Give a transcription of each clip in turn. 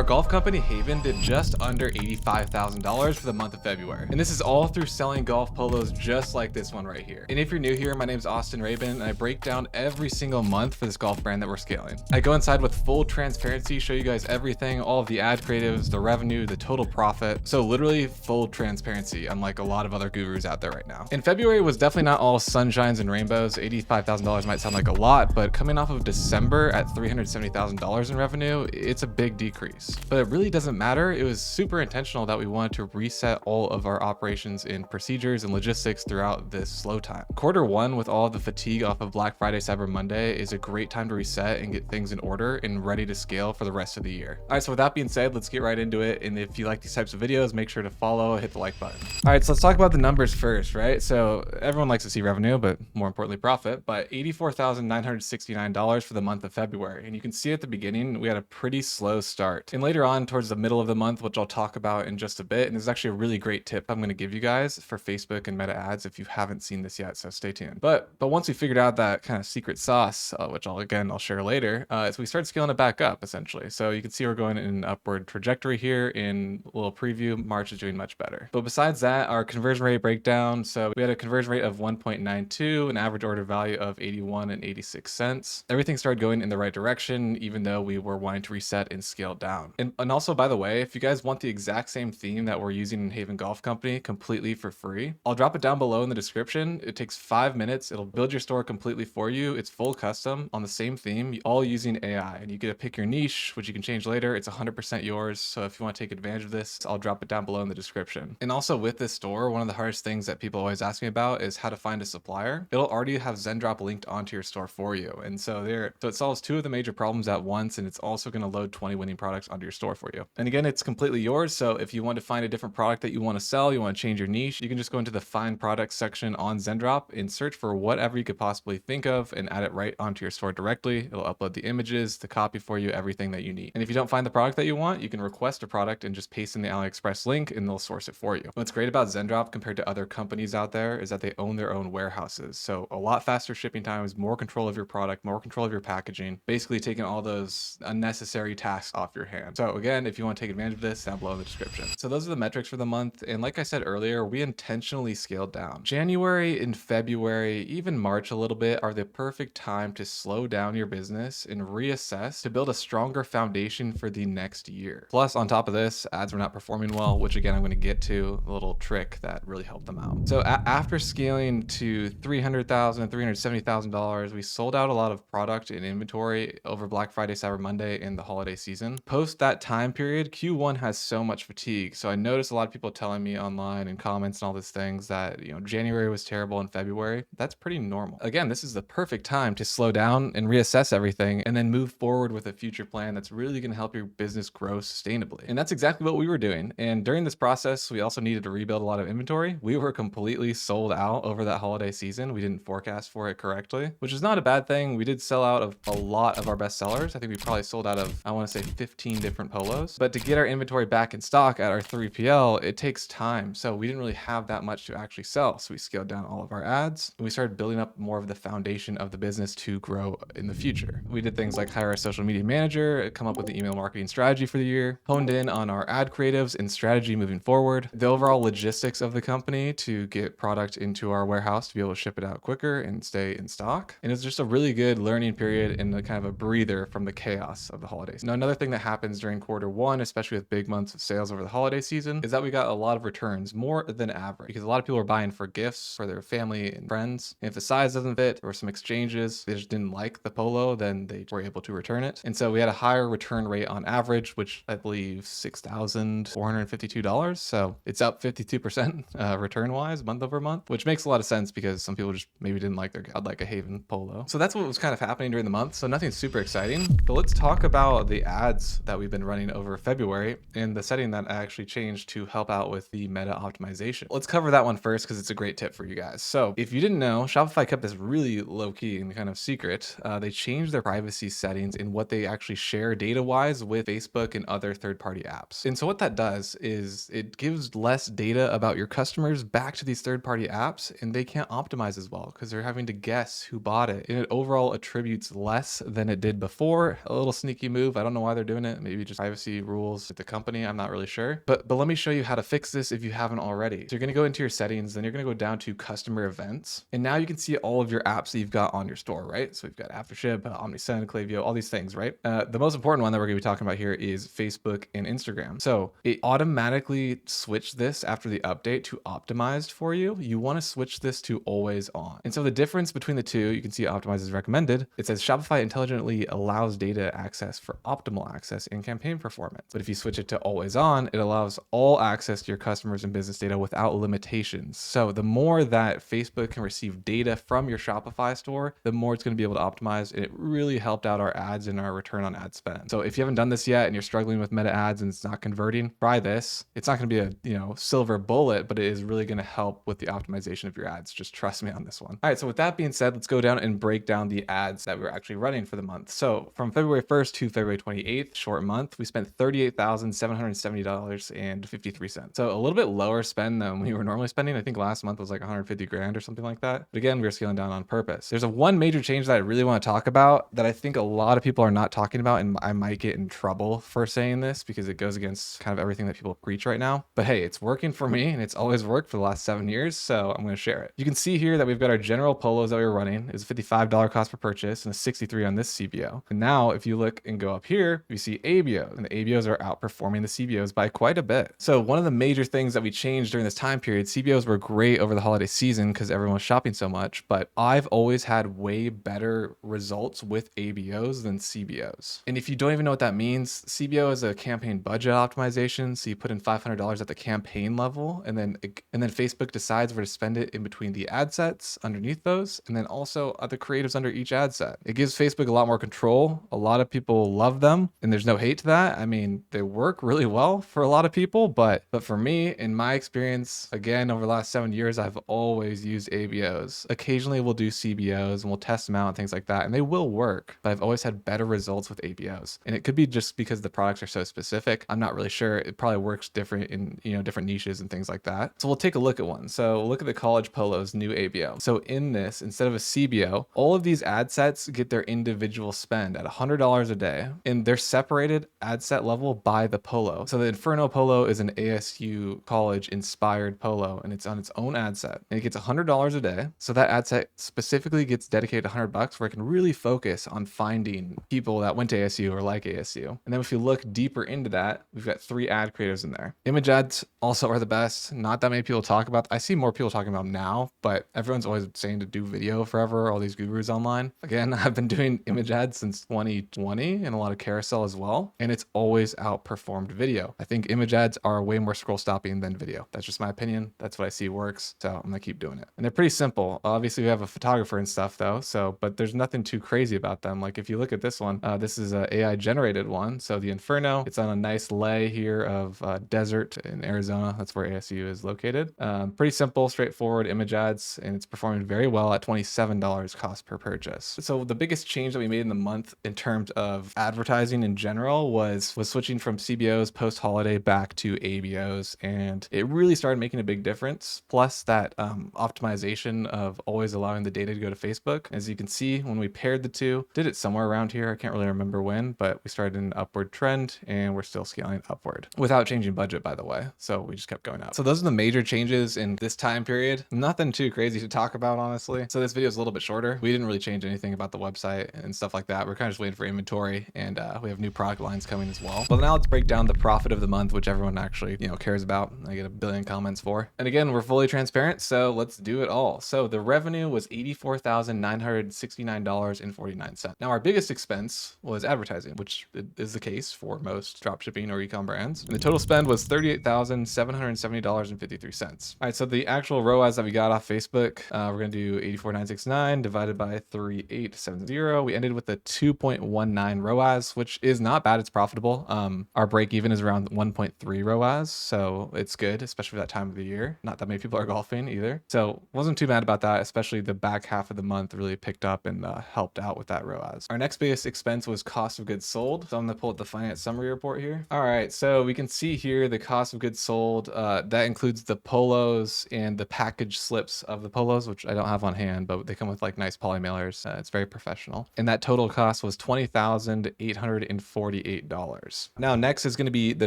Our golf company Haven did just under $85,000 for the month of February. And this is all through selling golf polos just like this one right here. And if you're new here, my name is Rabin, and I break down every single month for this golf brand that we're scaling. I go inside with full transparency, show you guys everything, all of the ad creatives, the revenue, the total profit. So literally full transparency, unlike a lot of other gurus out there right now. And February was definitely not all sunshines and rainbows. $85,000 might sound like a lot, but coming off of December at $370,000 in revenue, it's a big decrease. But it really doesn't matter. It was super intentional that we wanted to reset all of our operations and procedures and logistics throughout this slow time. Quarter one, with all of the fatigue off of Black Friday, Cyber Monday, is a great time to reset and get things in order and ready to scale for the rest of the year. All right, so with that being said, let's get right into it. And if you like these types of videos, make sure to follow, hit the like button. All right, so let's talk about the numbers first, right? So everyone likes to see revenue, but more importantly, profit. But $84,969 for the month of February. And you can see at the beginning, we had a pretty slow start. And later on, towards the middle of the month, which I'll talk about in just a bit, and this is actually a really great tip I'm going to give you guys for Facebook and Meta ads if you haven't seen this yet, so stay tuned. But once we figured out that kind of secret sauce, which I'll share later, is we start scaling it back up essentially. So you can see we're going in an upward trajectory here. In a little preview, March is doing much better. But besides that, our conversion rate breakdown. So we had a conversion rate of 1.92, an average order value of 81 and 86 cents. Everything started going in the right direction, even though we were wanting to reset and scale down. And also, by the way, if you guys want the exact same theme that we're using in Haven Golf Company completely for free, I'll drop it down below in the description. It takes 5 minutes. It'll build your store completely for you. It's full custom on the same theme, all using AI. And you get to pick your niche, which you can change later. It's 100% yours. So if you want to take advantage of this, I'll drop it down below in the description. And also with this store, one of the hardest things that people always ask me about is how to find a supplier. It'll already have Zendrop linked onto your store for you. And so it solves two of the major problems at once. And it's also going to load 20 winning products onto your store for you. And again, it's completely yours. So if you want to find a different product that you want to sell, you want to change your niche, you can just go into the find products section on Zendrop and search for whatever you could possibly think of and add it right onto your store directly. It'll upload the images, the copy for you, everything that you need. And if you don't find the product that you want, you can request a product and just paste in the AliExpress link and they'll source it for you. What's great about Zendrop compared to other companies out there is that they own their own warehouses. So a lot faster shipping times, more control of your product, more control of your packaging, basically taking all those unnecessary tasks off your hands. So again, if you want to take advantage of this, down below in the description. So those are the metrics for the month. And like I said earlier, we intentionally scaled down. January and February, even March a little bit, are the perfect time to slow down your business and reassess to build a stronger foundation for the next year. Plus, on top of this, ads were not performing well, which again, I'm going to get to a little trick that really helped them out. So after scaling to $300,000, $370,000, we sold out a lot of product and inventory over Black Friday, Cyber Monday, and the holiday season. Post that time period, Q1 has so much fatigue. So I noticed a lot of people telling me online and comments and all these things that, January was terrible and February. That's pretty normal. Again, this is the perfect time to slow down and reassess everything and then move forward with a future plan that's really going to help your business grow sustainably. And that's exactly what we were doing. And during this process, we also needed to rebuild a lot of inventory. We were completely sold out over that holiday season. We didn't forecast for it correctly, which is not a bad thing. We did sell out of a lot of our best sellers. I think we probably sold out of, I want to say 15 different polos. But to get our inventory back in stock at our 3PL, it takes time. So we didn't really have that much to actually sell. So we scaled down all of our ads and we started building up more of the foundation of the business to grow in the future. We did things like hire a social media manager, come up with the email marketing strategy for the year, honed in on our ad creatives and strategy moving forward, the overall logistics of the company to get product into our warehouse to be able to ship it out quicker and stay in stock. And it's just a really good learning period and a kind of a breather from the chaos of the holidays. Now, another thing that happens during quarter one, especially with big months of sales over the holiday season, is that we got a lot of returns, more than average, because a lot of people are buying for gifts for their family and friends. And if the size doesn't fit or some exchanges, they just didn't like the polo, then they were able to return it. And so we had a higher return rate on average, which I believe $6,452. So it's up 52% return wise month over month, which makes a lot of sense because some people just maybe didn't like their like a Haven polo. So that's what was kind of happening during the month. So nothing super exciting, but let's talk about the ads that we've been running over February and the setting that I actually changed to help out with the meta optimization. Let's cover that one first because it's a great tip for you guys. So if you didn't know, Shopify kept this really low key and kind of secret. They changed their privacy settings in what they actually share data wise with Facebook and other third-party apps. And so what that does is it gives less data about your customers back to these third-party apps, and they can't optimize as well because they're having to guess who bought it. And it overall attributes less than it did before. A little sneaky move. I don't know why they're doing it. Maybe maybe just privacy rules at the company. I'm not really sure. But let me show you how to fix this if you haven't already. So you're gonna go into your settings, then you're gonna go down to customer events. And now you can see all of your apps that you've got on your store, right? So we've got Aftership, OmniSend, Klaviyo, all these things, right? The most important one that we're gonna be talking about here is Facebook and Instagram. So it automatically switched this after the update to optimized for you. You wanna switch this to always on. And so the difference between the two, you can see optimized is recommended. It says Shopify intelligently allows data access for optimal access in campaign performance. But if you switch it to always on, it allows all access to your customers and business data without limitations. So the more that Facebook can receive data from your Shopify store, the more it's going to be able to optimize. And it really helped out our ads and our return on ad spend. So if you haven't done this yet and you're struggling with meta ads and it's not converting, try this. It's not going to be a silver bullet, but it is really going to help with the optimization of your ads. Just trust me on this one. All right, so with that being said, let's go down and break down the ads that we're actually running for the month. So from February 1st to February 28th, short month, we spent $38,770.53. So a little bit lower spend than we were normally spending. I think last month was like 150 grand or something like that. But again, we were scaling down on purpose. There's one major change that I really want to talk about that I think a lot of people are not talking about, and I might get in trouble for saying this because it goes against kind of everything that people preach right now. But hey, it's working for me and it's always worked for the last 7 years. So I'm going to share it. You can see here that we've got our general polos that we're running. It's a $55 cost per purchase and a 63 on this CBO. And now if you look and go up here, we see ABOs, and the ABOs are outperforming the CBOs by quite a bit. So one of the major things that we changed during this time period, CBOs were great over the holiday season because everyone was shopping so much, but I've always had way better results with ABOs than CBOs. And if you don't even know what that means, CBO is a campaign budget optimization. So you put in $500 at the campaign level, and then Facebook decides where to spend it in between the ad sets underneath those, and then also other creatives under each ad set. It gives Facebook a lot more control. A lot of people love them, and there's no hate to that. I mean, they work really well for a lot of people, but for me, in my experience, again, over the last 7 years, I've always used ABOs. Occasionally we'll do CBOs and we'll test them out and things like that, and they will work, but I've always had better results with ABOs. And it could be just because the products are so specific. I'm not really sure. It probably works different in, different niches and things like that. So we'll take a look at one. So look at the College Polo's new ABO. So in this, instead of a CBO, all of these ad sets get their individual spend at $100 a day, and they're separated ad set level by the polo. So the Inferno Polo is an ASU college inspired polo, and it's on its own ad set, and it gets $100 a day. So that ad set specifically gets dedicated $100 where it can really focus on finding people that went to ASU or like ASU. And then if you look deeper into that, we've got 3 ad creators in there. Image ads also are the best. Not that many people talk about. I see more people talking about them now, but everyone's always saying to do video forever, all these gurus online. Again, I've been doing image ads since 2020 and a lot of carousel as well, and it's always outperformed video. I think image ads are way more scroll stopping than video. That's just my opinion. That's what I see works, so I'm gonna keep doing it. And they're pretty simple. Obviously, we have a photographer and stuff though, but there's nothing too crazy about them. Like if you look at this one, this is a AI generated one. So the Inferno, it's on a nice lay here of desert in Arizona. That's where ASU is located. Pretty simple, straightforward image ads, and it's performing very well at $27 cost per purchase. So the biggest change that we made in the month in terms of advertising in general was switching from CBOs post-holiday back to ABOs, and it really started making a big difference. Plus that optimization of always allowing the data to go to Facebook. As you can see, when we paired the two, did it somewhere around here. I can't really remember when, but we started an upward trend and we're still scaling upward without changing budget, by the way. So we just kept going up. So those are the major changes in this time period. Nothing too crazy to talk about, honestly. So this video is a little bit shorter. We didn't really change anything about the website and stuff like that. We're kind of just waiting for inventory, and we have new product lines coming as well. Well, now let's break down the profit of the month, which everyone actually, cares about. I get a billion comments for. And again, we're fully transparent, so let's do it all. So the revenue was $84,969.49. Now our biggest expense was advertising, which is the case for most dropshipping or ecom brands. And the total spend was $38,770.53. All right, so the actual ROAS that we got off Facebook, we're gonna do 84,969 divided by 3870. We ended with a 2.19 ROAS, which is not bad. It's profitable. Our break even is around 1.3 ROAS, so it's good, especially for that time of the year. Not that many people are golfing either, so wasn't too mad about that. Especially the back half of the month really picked up and helped out with that ROAS. Our next biggest expense was cost of goods sold. So I'm gonna pull up the finance summary report here. All right, so we can see here the cost of goods sold. That includes the polos and the package slips of the polos, which I don't have on hand, but they come with like nice poly mailers. It's very professional. And that total cost was $20,840 $48. Now, next is going to be the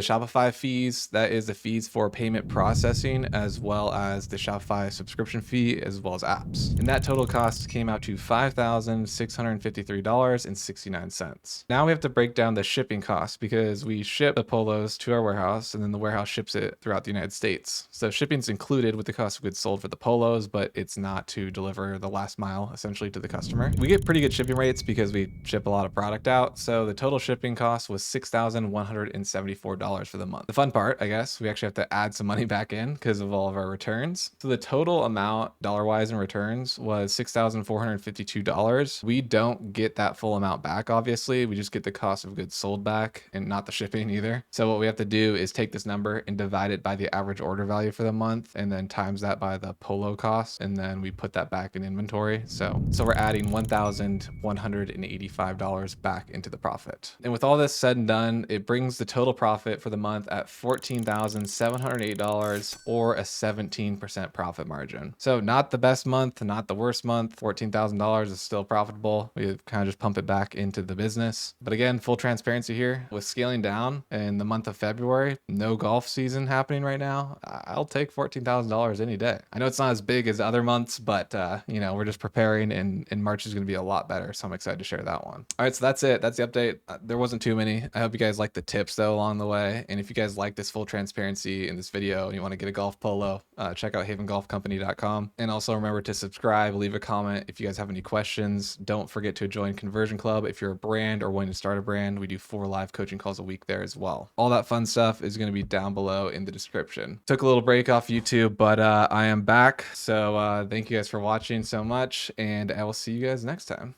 Shopify fees. That is the fees for payment processing, as well as the Shopify subscription fee, as well as apps. And that total cost came out to $5,653.69. Now we have to break down the shipping costs because we ship the polos to our warehouse and then the warehouse ships it throughout the United States. So shipping's included with the cost of goods sold for the polos, but it's not to deliver the last mile essentially to the customer. We get pretty good shipping rates because we ship a lot of product out. So the total shipping cost was $6,174 for the month. The fun part, I guess, we actually have to add some money back in because of all of our returns. So the total amount dollar-wise in returns was $6,452. We don't get that full amount back, obviously. We just get the cost of goods sold back and not the shipping either. So what we have to do is take this number and divide it by the average order value for the month and then times that by the polo cost, and then we put that back in inventory. So we're adding $1,185 back into the profit. And with all this said and done, it brings the total profit for the month at $14,708 or a 17% profit margin. So not the best month, not the worst month. $14,000 is still profitable. We kind of just pump it back into the business. But again, full transparency here, with scaling down in the month of February, no golf season happening right now, I'll take $14,000 any day. I know it's not as big as other months, but we're just preparing, and March is going to be a lot better. So I'm excited to share that one. All right, so that's it. That's the update. There wasn't too many. I hope you guys liked the tips though along the way. And if you guys like this full transparency in this video and you want to get a golf polo, check out havengolfcompany.com. And also remember to subscribe, leave a comment if you guys have any questions. Don't forget to join Conversion Club if you're a brand or wanting to start a brand. We do 4 live coaching calls a week there as well. All that fun stuff is going to be down below in the description. Took a little break off YouTube, but I am back. So thank you guys for watching so much, and I will see you guys next time.